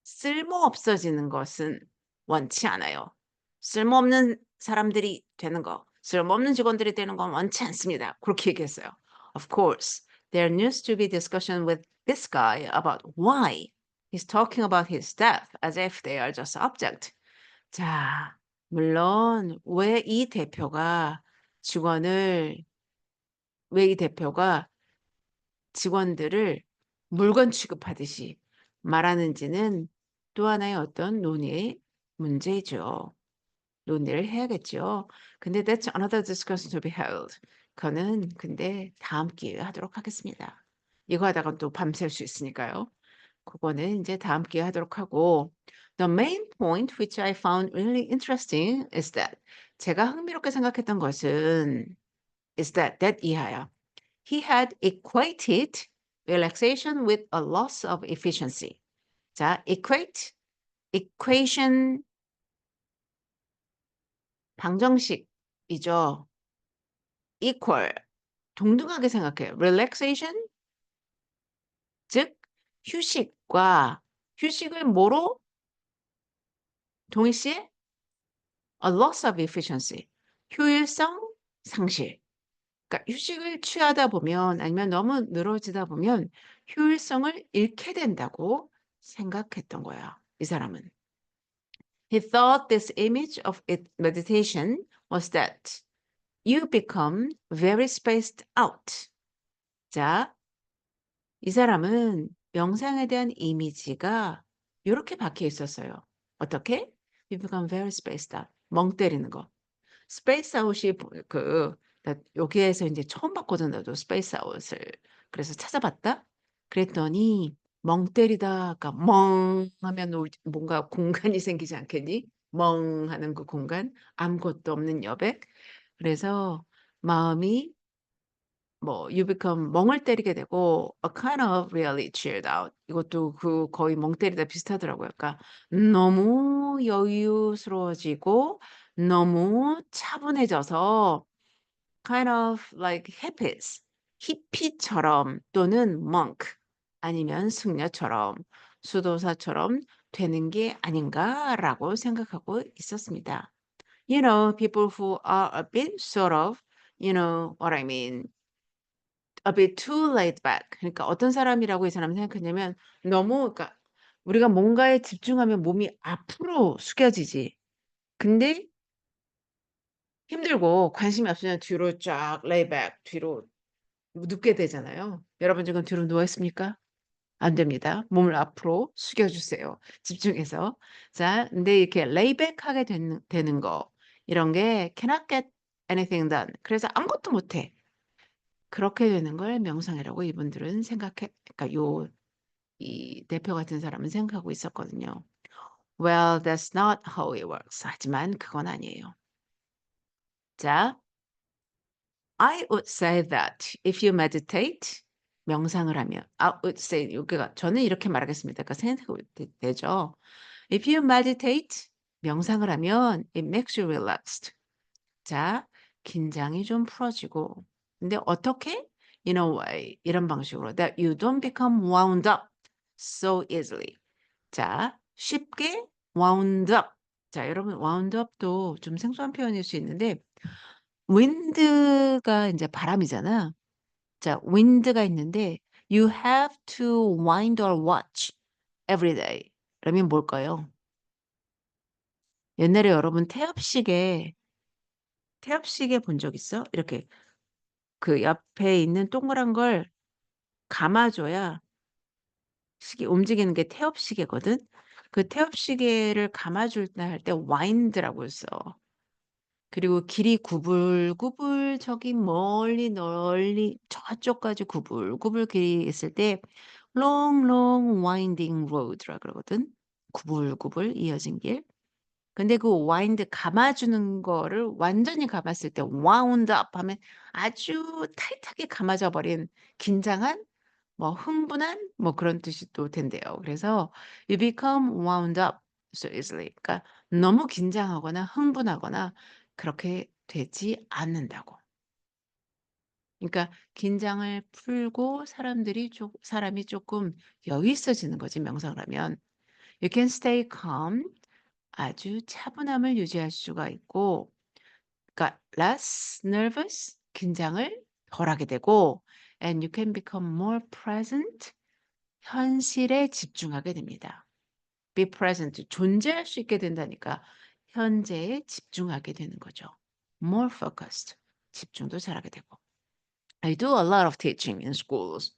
쓸모없어지는 것은 원치 않아요. 쓸모없는 사람들이 되는 거, 쓸모없는 직원들이 되는 건 원치 않습니다. 그렇게 얘기했어요. Of course, there needs to be discussion with this guy about why he's talking about his staff as if they are just object. 자, 물론 직원을 왜 이 대표가 직원들을 물건 취급하듯이 말하는지는 또 하나의 어떤 논의의 문제이죠. 논의를 해야겠죠. 근데 that's another discussion to be held. 그거는 근데 다음 기회에 하도록 하겠습니다. 이거 하다가 또 밤샐 수 있으니까요. 그거는 이제 다음 기회에 하도록 하고 The main point which I found really interesting is that 제가 흥미롭게 생각했던 것은 is that 이하야. He had equated relaxation with a loss of efficiency. 자, equation 방정식이죠. equal, 동등하게 생각해요. relaxation, 즉 휴식을 뭐로 동일시에 a loss of efficiency, 효율성 상실. 그러니까 휴식을 취하다 보면 아니면 너무 늘어지다 보면 효율성을 잃게 된다고 생각했던 거야. 이 사람은. He thought this image of meditation was that you become very spaced out. 자, 이 사람은 명상에 대한 이미지가 이렇게 박혀 있었어요. 어떻게? You become very spaced out. 멍 때리는 거. 스페이스 아웃이 나 여기에서 이제 처음 봤거든 나도 스페이스 아웃을. 그래서 찾아봤다. 그랬더니 멍 때리다 그러니까 멍 하면 뭔가 공간이 생기지 않겠니? 멍 하는 그 공간, 아무것도 없는 여백. 그래서 마음이 you become 멍을 때리게 되고 a kind of really chilled out. 이것도 거의 멍 때리다 비슷하더라고요. 그러니까 너무 여유스러워지고 너무 차분해져서 kind of like hippies, 히피처럼 또는 monk 아니면 승려처럼 수도사처럼 되는 게 아닌가라고 생각하고 있었습니다. You know, people who are a bit sort of, you know what I mean, a bit too laid back. 그러니까 어떤 사람이라고 이 사람은 생각했냐면 너무 그러니까 우리가 뭔가에 집중하면 몸이 앞으로 숙여지지. 근데 힘들고 관심이 없으면 뒤로 쫙 lay back 뒤로 눕게 되잖아요. 여러분 지금 뒤로 누워 있습니까? 안 됩니다. 몸을 앞으로 숙여 주세요. 집중해서. 자, 근데 이렇게 lay back 하게 되는 거 이런 게 cannot get anything done. 그래서 아무것도 못 해. 그렇게 되는 걸 명상이라고 이분들은 그러니까 이 대표 같은 사람은 생각하고 있었거든요. Well, that's not how it works. 하지만 그건 아니에요. 자, I would say that if you meditate, 명상을 하면, I would say, 여기가, 저는 이렇게 말하겠습니다. 그러니까 생각이 되죠. If you meditate, 명상을 하면, it makes you relaxed. 자, 긴장이 좀 풀어지고. 근데 어떻게? In a way, 이런 방식으로, that you don't become wound up so easily. 자, 쉽게 wound up. 자, 여러분, wound up도 좀 생소한 표현일 수 있는데, wind가 이제 바람이잖아. 자, wind가 있는데, you have to wind your watch every day. 그러면 뭘까요? 옛날에 여러분 태엽시계 본 적 있어? 이렇게 그 옆에 있는 동그란 걸 감아줘야 시계 움직이는 게 태엽시계거든. 그 태엽시계를 감아줄 때 할 때 wind라고 써. 그리고 길이 구불구불 저기 멀리 널리 저쪽까지 구불구불 길이 있을 때 long long winding road라 그러거든. 구불구불 이어진 길. 근데 그 와인드 감아주는 거를 완전히 감았을 때 wound up 하면 아주 타이트하게 감아져 버린 긴장한 흥분한 그런 뜻이 또 된대요. 그래서 you become wound up so easily. 그러니까 너무 긴장하거나 흥분하거나 그렇게 되지 않는다고. 그러니까 긴장을 풀고 사람이 조금 여유 있어지는 거지, 명상을 하면. You can stay calm. 아주 차분함을 유지할 수가 있고, 그러니까 less nervous, 긴장을 덜하게 되고, and you can become more present, 현실에 집중하게 됩니다. be present, 존재할 수 있게 된다니까 현재에 집중하게 되는 거죠. more focused, 집중도 잘하게 되고. I do a lot of teaching in schools.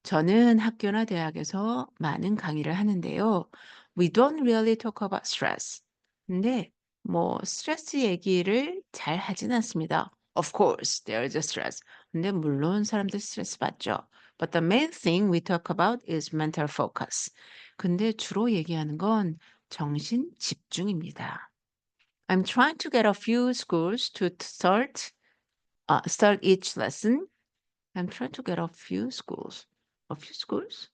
저는 학교나 대학에서 많은 강의를 하는데요. We don't really talk about stress. 근데 뭐 스트레스 얘기를 잘 하진 않습니다. Of course, there is a stress. 근데 물론 사람들 스트레스 받죠. But the main thing we talk about is mental focus. 근데 주로 얘기하는 건 정신 집중입니다. I'm trying to get a few schools to start each lesson. I'm trying to get a few schools. A few schools?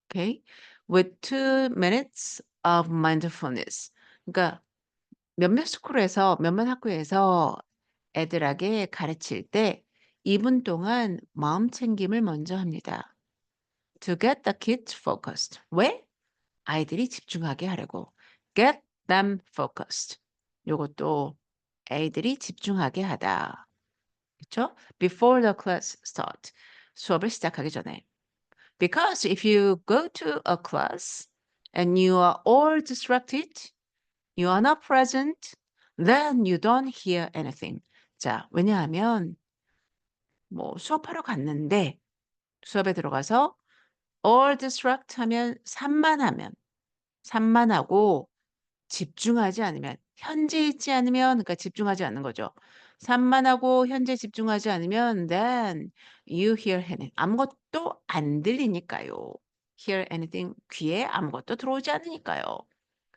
Okay. With 2 minutes of mindfulness. 그러니까 몇몇 학교에서 애들에게 가르칠 때 2분 동안 마음 챙김을 먼저 합니다. To get the kids focused. 왜? 아이들이 집중하게 하려고. Get them focused. 요것도 애들이 집중하게 하다. 그렇죠? Before the class start. 수업을 시작하기 전에. Because if you go to a class and you are all distracted, you are not present, then you don't hear anything. 자, 왜냐하면 뭐 수업하러 갔는데 수업에 들어가서 all distract 하면 산만하고 집중하지 않으면 현재 있지 않으면 그러니까 집중하지 않는 거죠. 산만하고 현재 집중하지 않으면 then you hear anything. 아무것도 안 들리니까요. hear anything 귀에 아무것도 들어오지 않으니까요.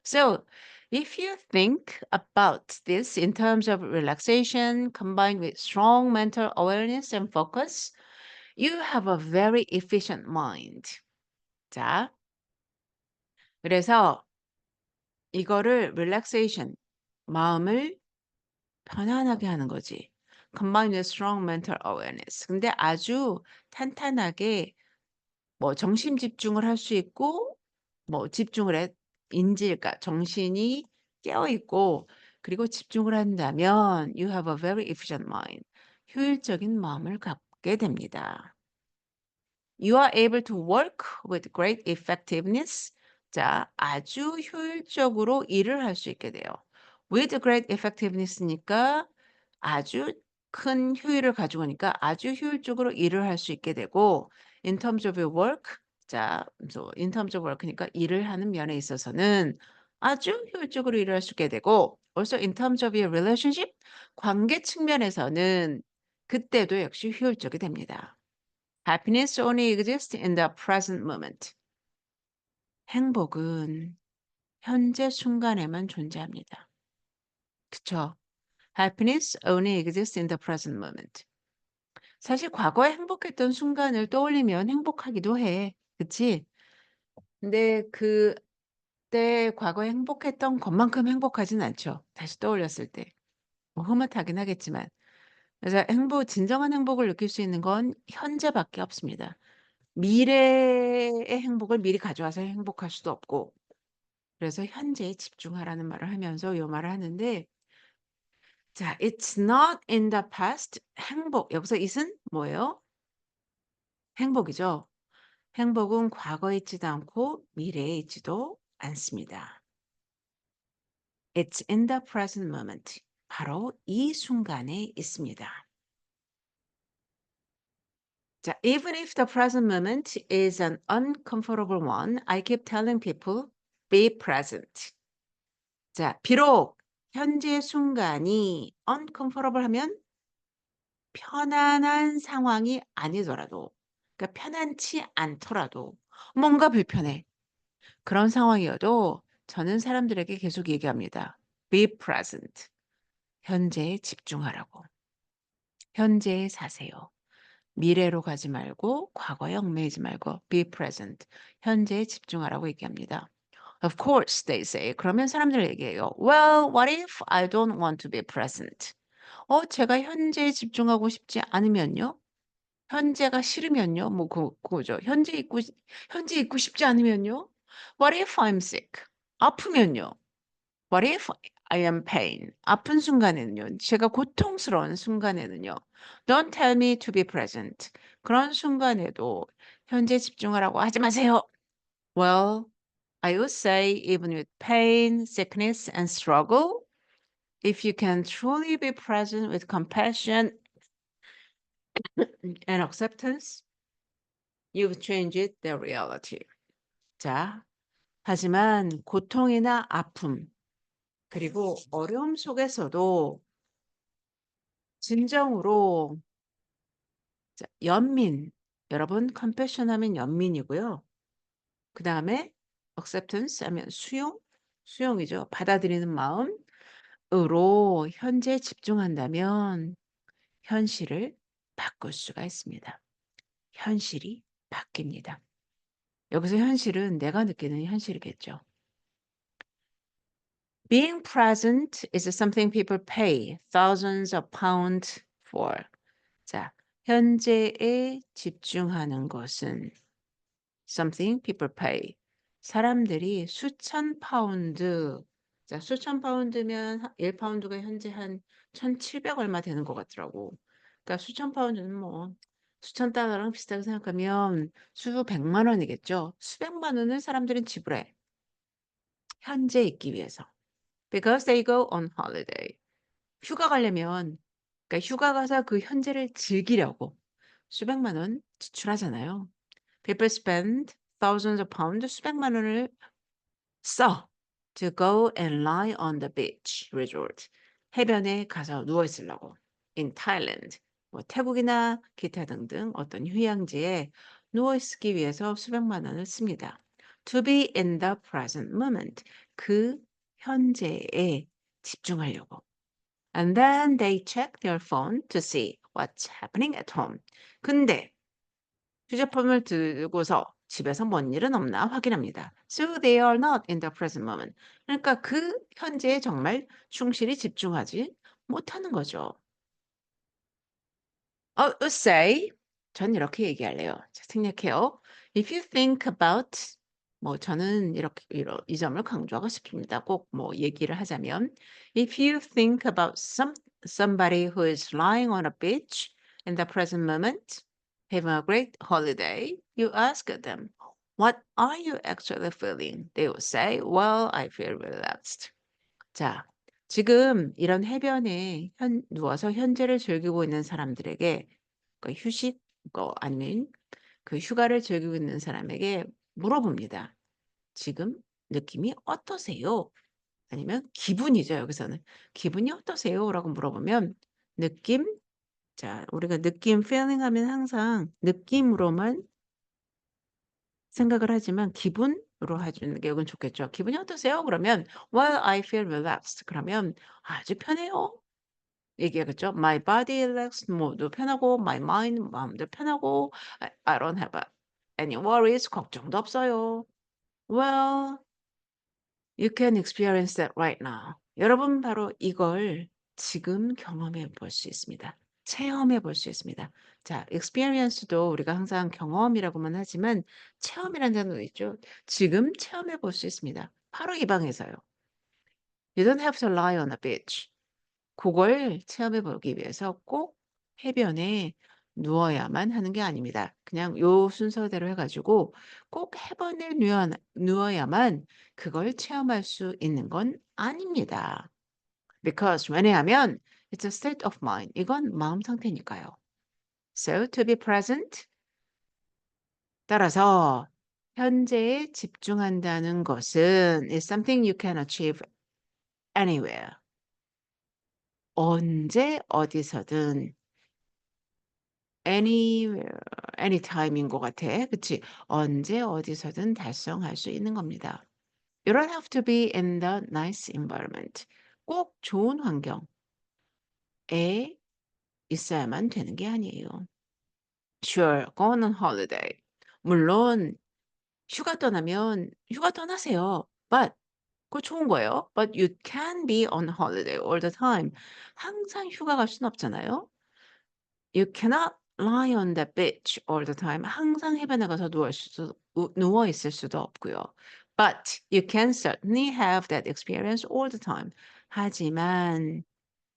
So if you think about this in terms of relaxation combined with strong mental awareness and focus, you have a very efficient mind. 자, 그래서 이거를 relaxation, 마음을 편안하게 하는 거지. Combined with strong mental awareness. 근데 아주 탄탄하게 뭐 정신 집중을 할 수 있고 뭐 집중을 해 그러니까 정신이 깨어 있고 그리고 집중을 한다면 you have a very efficient mind. 효율적인 마음을 갖게 됩니다. You are able to work with great effectiveness. 자, 아주 효율적으로 일을 할 수 있게 돼요. With great effectiveness니까 아주 큰 효율을 가지고 오니까 아주 효율적으로 일을 할 수 있게 되고 in terms of your work. 자, 그래서 in terms of work니까 일을 하는 면에 있어서는 아주 효율적으로 일을 할 수 있게 되고 also in terms of your relationship. 관계 측면에서는 그때도 역시 효율적이 됩니다. Happiness only exists in the present moment. 행복은 현재 순간에만 존재합니다. 그쵸? Happiness only exists in the present moment. 사실 과거에 행복했던 순간을 떠올리면 행복하기도 해. 그치? 근데 그때 과거에 행복했던 것만큼 행복하진 않죠. 다시 떠올렸을 때. 뭐 흐뭇하긴 하겠지만. 그래서 진정한 행복을 느낄 수 있는 건 현재밖에 없습니다. 미래의 행복을 미리 가져와서 행복할 수도 없고 그래서 현재에 집중하라는 말을 하면서 요 말을 하는데 자, it's not in the past. 행복. 여기서 it은 뭐예요? 행복이죠. 행복은 과거에 있지도 않고 미래에 있지도 않습니다. It's in the present moment. 바로 이 순간에 있습니다. 자, even if the present moment is an uncomfortable one, I keep telling people, be present. 자, 비록 현재 순간이 uncomfortable 하면 편안한 상황이 아니더라도, 그러니까 편안치 않더라도 뭔가 불편해. 그런 상황이어도 저는 사람들에게 계속 얘기합니다. Be present. 현재에 집중하라고. 현재에 사세요. 미래로 가지 말고 과거에 얽매이지 말고 be present. 현재에 집중하라고 얘기합니다. Of course, they say. 그러면 사람들 얘기해요. Well, what if I don't want to be present? 제가 현재에 집중하고 싶지 않으면요? 현재가 싫으면요? 뭐 그거죠. 현재 있고 싶지 않으면요? What if I'm sick? 아프면요? What if I am pain? 아픈 순간에는요. 제가 고통스러운 순간에는요. Don't tell me to be present. 그런 순간에도 현재 집중하라고 하지 마세요. Well, I would say even with pain, sickness, and struggle, if you can truly be present with compassion and acceptance, you've changed the reality. 자, 하지만 고통이나 아픔, 그리고 어려움 속에서도 진정으로 연민, 여러분 compassion 하면 연민이고요. 그 다음에 acceptance 하면 수용이죠. 받아들이는 마음으로 현재에 집중한다면 현실을 바꿀 수가 있습니다. 현실이 바뀝니다. 여기서 현실은 내가 느끼는 현실이겠죠. Being present is something people pay thousands of pounds for. 자, 현재에 집중하는 것은 something people pay. 사람들이 수천 파운드, 자, 수천 파운드면 1파운드가 현재 한 1,700 얼마 되는 것 같더라고. 그러니까 수천 파운드는 뭐 수천 달러랑 비슷하게 생각하면 수백만 원이겠죠. 수백만 원을 사람들은 지불해. 현재 있기 위해서. Because they go on holiday. 휴가 가려면, 그러니까 휴가 가서 그 현재를 즐기려고 수백만 원 지출하잖아요. People spend thousands of pounds, 수백만 원을 써. To go and lie on the beach resort. 해변에 가서 누워 있으려고. In Thailand. 뭐 태국이나 기타 등등 어떤 휴양지에 누워 있기 위해서 수백만 원을 씁니다. To be in the present moment. 그 현재에 집중하려고. And then they check their phone to see what's happening at home. 근데 휴대폰을 들고서 집에서 뭔 일은 없나 확인합니다. So they are not in the present moment. 그러니까 그 현재에 정말 충실히 집중하지 못하는 거죠. Say, 전 이렇게 얘기할래요. 자, 생략해요. If you think about, 뭐 저는 이 점을 강조하고 싶습니다. 꼭 뭐 얘기를 하자면, if you think about somebody who is lying on a beach in the present moment, having a great holiday, you ask them, what are you actually feeling? They will say, well, I feel relaxed. 자, 지금 이런 해변에 누워서 현재를 즐기고 있는 사람들에게 휴식 아니면 그 휴가를 즐기고 있는 사람에게 물어봅니다. 지금 느낌이 어떠세요? 아니면 기분이죠, 여기서는. 기분이 어떠세요?라고 물어보면 느낌, 자, 우리가 느낌 feeling 하면 항상 느낌으로만 생각을 하지만 기분으로 해주는 게 이건 좋겠죠. 기분이 어떠세요? 그러면 well, I feel relaxed. 그러면 아주 편해요. 얘기하겠죠. My body relaxed, 몸도 편하고, my mind, 마음도 편하고, I don't have any worries, 걱정도 없어요. Well, you can experience that right now. 여러분 바로 이걸 지금 경험해 볼 수 있습니다. 체험해 볼 수 있습니다. 자, experience도 우리가 항상 경험이라고만 하지만 체험이라는 단어도 있죠. 지금 체험해 볼 수 있습니다. 바로 이 방에서요. You don't have to lie on a beach. 그걸 체험해 보기 위해서 꼭 해변에 누워야만 하는 게 아닙니다. 그냥 요 순서대로 해 가지고 꼭 해변에 누워야만 그걸 체험할 수 있는 건 아닙니다. Because 왜냐하면 it's a state of mind. 이건 마음 상태니까요. So to be present 따라서 현재에 집중한다는 것은 is something you can achieve anywhere. 언제 어디서든 anywhere, anytime인 것 같아. 그치? 언제 어디서든 달성할 수 있는 겁니다. You don't have to be in the nice environment. 꼭 좋은 환경에 있어야만 되는 게 아니에요. Sure, go on holiday. 물론 휴가 떠나면 휴가 떠나세요. But 그거 좋은 거예요. But you can be on holiday all the time. 항상 휴가 갈 수는 없잖아요. You cannot lie on the beach all the time. 항상 해변에 가서 누워 있을 수도 없고요. But you can certainly have that experience all the time. 하지만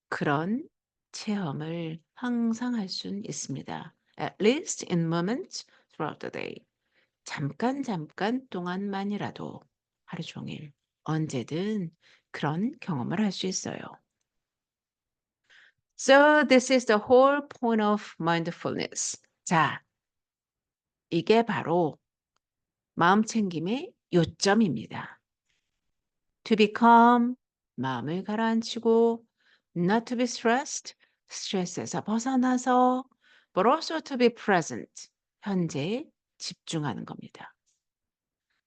그런 체험을 항상 할 수는 있습니다. At least in moments throughout the day. 잠깐 동안만이라도 하루 종일 언제든 그런 경험을 할 수 있어요. So this is the whole point of mindfulness. 자, 이게 바로 마음챙김의 요점입니다. To be calm, 마음을 가라앉히고, not to be stressed, 스트레스에서 벗어나서, but also to be present, 현재에 집중하는 겁니다.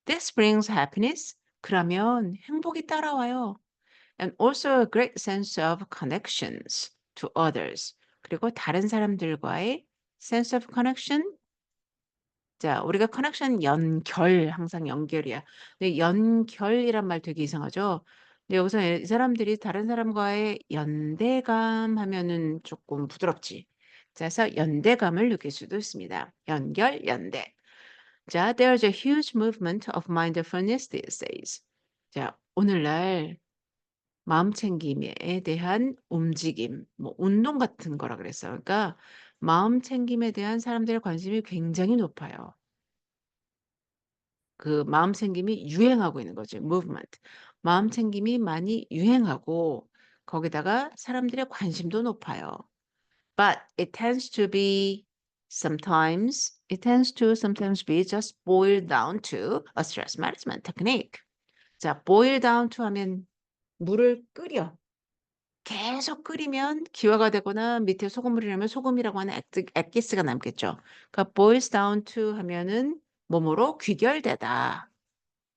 This brings happiness. 그러면 행복이 따라와요. And also a great sense of connections to others. 그리고 다른 사람들과의 sense of connection. 자, 우리가 connection 연결, 항상 연결이야. 근데 연결이란 말 되게 이상하죠? 근데 여기서 이 사람들이 다른 사람과의 연대감 하면은 조금 부드럽지. 자, 그래서 연대감을 느낄 수도 있습니다. 연결, 연대. 자, there's a huge movement of mindfulness these days. 자, 오늘날 마음챙김에 대한 움직임, 뭐 운동 같은 거라 그랬어요. 그러니까 마음챙김에 대한 사람들의 관심이 굉장히 높아요. 그 마음챙김이 유행하고 있는 거죠. movement. 마음챙김이 많이 유행하고 거기다가 사람들의 관심도 높아요. But it tends to sometimes be just boiled down to a stress management technique. 자, boil down to 하면 물을 끓여. 계속 끓이면 기화가 되거나 밑에 소금을 넣으면 소금이라고 하는 액기스가 남겠죠. 그러니까 boils down to 하면은 몸으로 귀결되다.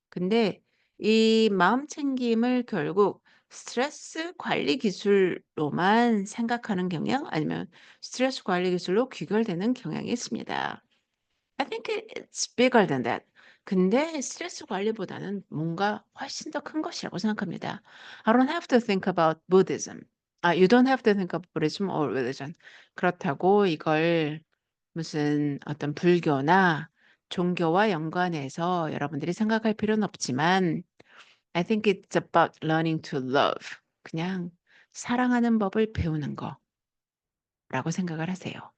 근데 이 마음챙김을 결국 스트레스 관리 기술로만 생각하는 경향 아니면 스트레스 관리 기술로 귀결되는 경향이 있습니다. I think it's bigger than that. 근데 스트레스 관리보다는 뭔가 훨씬 더 큰 것이라고 생각합니다. I don't have to think about Buddhism. You don't have to think about Buddhism or religion. 그렇다고 이걸 무슨 어떤 불교나 종교와 연관해서 여러분들이 생각할 필요는 없지만 I think it's about learning to love. 그냥 사랑하는 법을 배우는 거라고 생각을 하세요.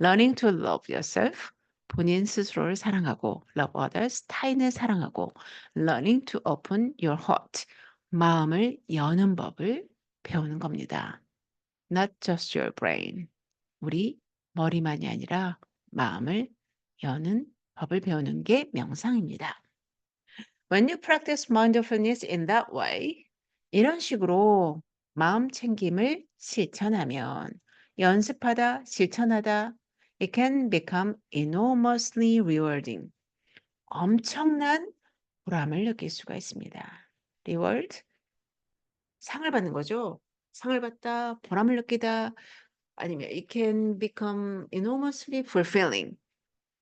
Learning to love yourself. 본인 스스로를 사랑하고 love others. 타인을 사랑하고 learning to open your heart. 마음을 여는 법을 배우는 겁니다. Not just your brain. 우리 머리만이 아니라 마음을 여는 법을 배우는 게 명상입니다. When you practice mindfulness in that way, 이런 식으로 마음 챙김을 실천하면 연습하다, 실천하다, it can become enormously rewarding. 엄청난 보람을 느낄 수가 있습니다. reward, 상을 받는 거죠. 상을 받다, 보람을 느끼다, 아니면 it can become enormously fulfilling.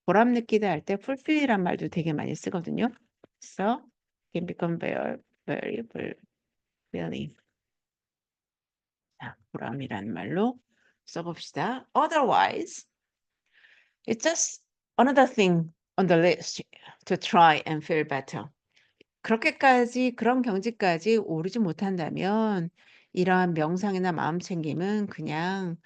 보람 느끼다 할 때 fulfill이란 말도 되게 많이 쓰거든요. 그래서 can become very fulfilling. 자, 보람이라는 말로 써봅시다. Otherwise, it's just another thing on the list to try and feel better. 그렇게까지 그런 경지까지 오르지 못한다면 이러한 명상이나 마음챙김은 그냥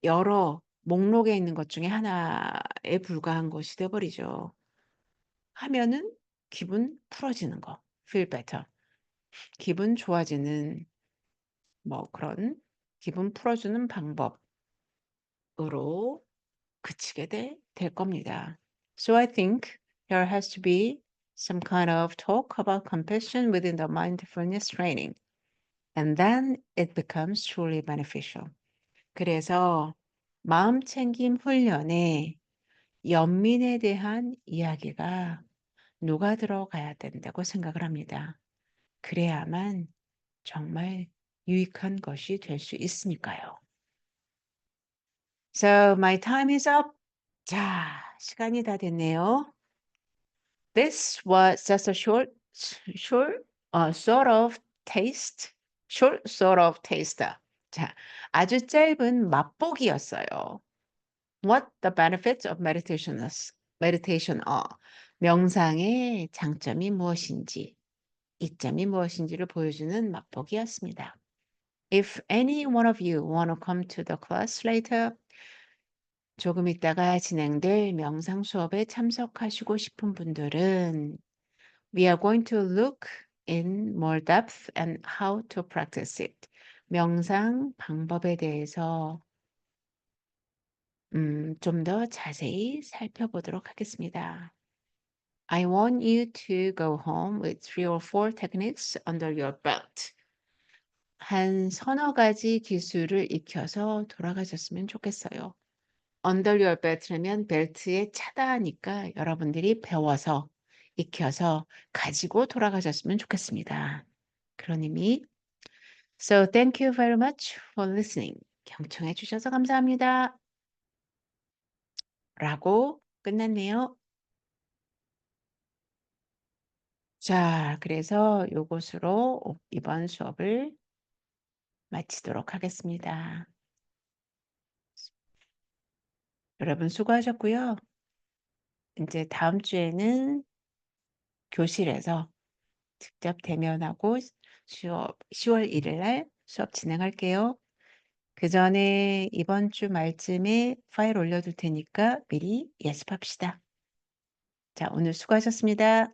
여러 목록에 있는 것 중에 하나에 불과한 것이 돼 버리죠. 하면은 기분 풀어지는 거, feel better. 기분 좋아지는 뭐 그런 기분 풀어주는 방법으로 그치게 될 겁니다. So I think there has to be some kind of talk about compassion within the mindfulness training. And then it becomes truly beneficial. 그래서 마음챙김 훈련에 연민에 대한 이야기가 녹아 들어가야 된다고 생각을 합니다. 그래야만 정말 유익한 것이 될 수 있으니까요. So my time is up. 자, 시간이 다 됐네요. This was just a short short, sort of taste, short sort of taste. 자, 아주 짧은 맛보기였어요. What the benefits of meditation are. 명상의 장점이 무엇인지, 이점이 무엇인지를 보여주는 맛보기였습니다. If any one of you want to come to the class later, 조금 있다가 진행될 명상 수업에 참석하시고 싶은 분들은 We are going to look in more depth and how to practice it. 명상 방법에 대해서 좀 더 자세히 살펴보도록 하겠습니다. I want you to go home with 3 or 4 techniques under your belt. 한 서너 가지 기술을 익혀서 돌아가셨으면 좋겠어요. Under your belt라면 벨트에 차다 하니까 여러분들이 배워서 익혀서 가지고 돌아가셨으면 좋겠습니다. 그런 의미. So thank you very much for listening. 경청해 주셔서 감사합니다. 라고 끝났네요. 자, 그래서 요것으로 이번 수업을 마치도록 하겠습니다. 여러분 수고하셨고요. 이제 다음 주에는 교실에서 직접 대면하고 수업 10월 1일 날 수업 진행할게요. 그 전에 이번 주 말쯤에 파일 올려둘 테니까 미리 예습합시다. 자, 오늘 수고하셨습니다.